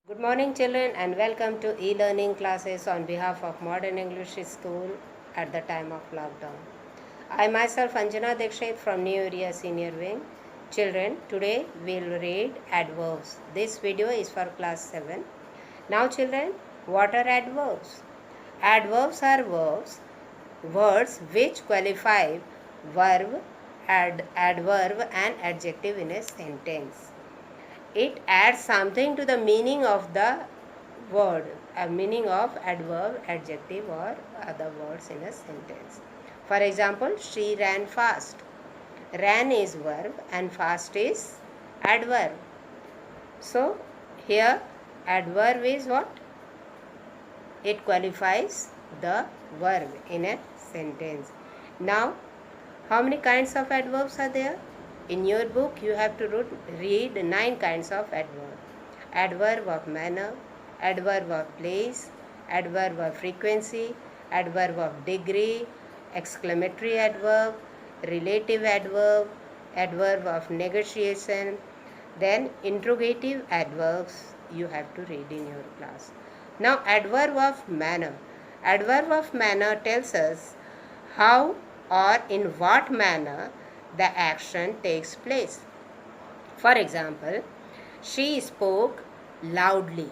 Good morning, children, and welcome to e-learning classes on behalf of Modern English School at the time of lockdown. I myself, Anjana Dikshit from New Area Senior Wing. Children, today we'll read adverbs. This video is for class 7. Now, children, what are adverbs? Adverbs are words which qualify verb, adverb, and adjective in a sentence. It adds something to the meaning of the word, a meaning of adverb, adjective, or other words in a sentence. For example, she ran fast. Ran is verb and fast is adverb. So here adverb is what? It qualifies the verb in a sentence. Now, how many kinds of adverbs are there? In your book, you have to read 9 kinds of adverb. Adverb of manner, adverb of place, adverb of frequency, adverb of degree, exclamatory adverb, relative adverb, adverb of negotiation, then interrogative adverbs you have to read in your class. Now, adverb of manner. Adverb of manner tells us how or in what manner the action takes place. For example, she spoke loudly.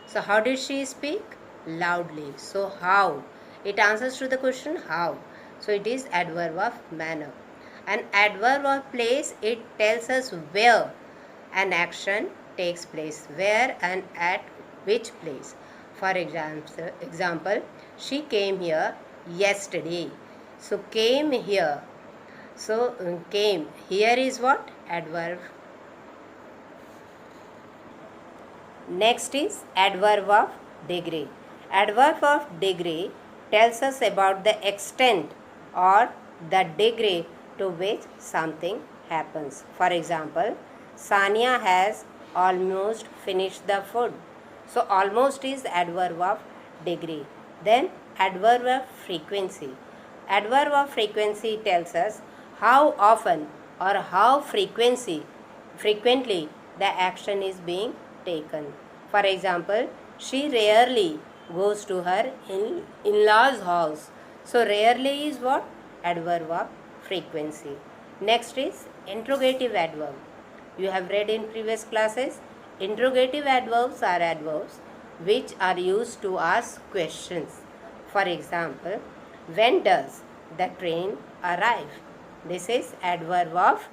So, how did she speak? Loudly. So, how? It answers to the question how. So, it is adverb of manner. An adverb of place, it tells us where an action takes place. Where and at which place. For example, she came here yesterday. So, came here. So, came. Here is what? Adverb. Next is adverb of degree. Adverb of degree tells us about the extent or the degree to which something happens. For example, Sania has almost finished the food. So, almost is adverb of degree. Then, adverb of frequency. Adverb of frequency tells us how often or how frequently the action is being taken. For example, she rarely goes to her in-laws house. So rarely is what? Adverb of frequency. Next is interrogative adverb. You have read in previous classes. Interrogative adverbs are adverbs which are used to ask questions. For example, when does the train arrive? This is adverb of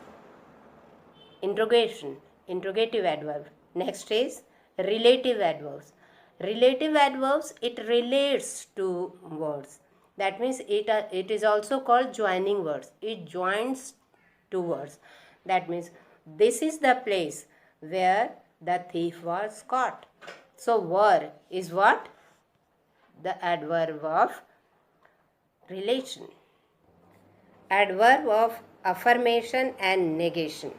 interrogation, interrogative adverb. Next is relative adverbs. Relative adverbs, it relates to words. That means it is also called joining words. It joins two words. That means this is the place where the thief was caught. So were is what? The adverb of relation. Adverb of affirmation and negation.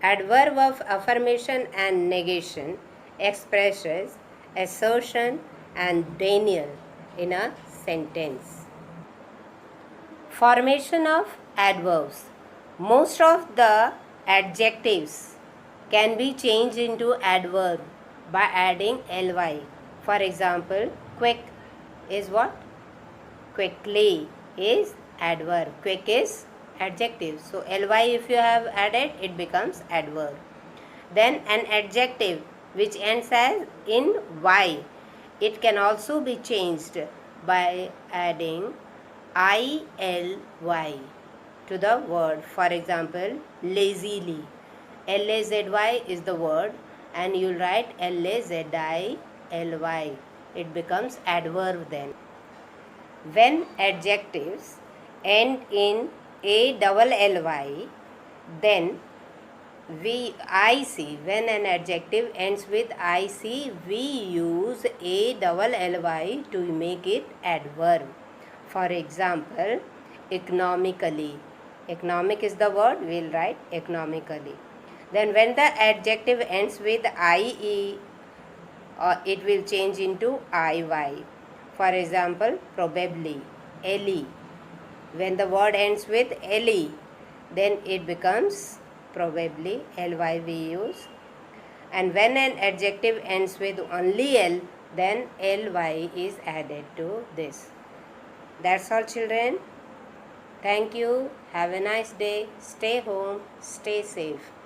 Adverb of affirmation and negation expresses assertion and denial in a sentence. Formation of adverbs. Most of the adjectives can be changed into adverb by adding ly. For example, quick is what? Quickly is adverb. Quick is adjective. So ly if you have added, it becomes adverb. Then an adjective which ends as in y, it can also be changed by adding ily to the word. For example, lazily. Lazy is the word and you write lazily. It becomes adverb then. When adjectives end in ally, then when an adjective ends with ic, we use ally to make it adverb. For example, economically. Economic is the word, we'll write economically. Then when the adjective ends with ie, it will change into iy. For example, probably, le. When the word ends with le, then it becomes probably, ly we use. And when an adjective ends with only L, then ly is added to this. That's all, children. Thank you. Have a nice day. Stay home. Stay safe.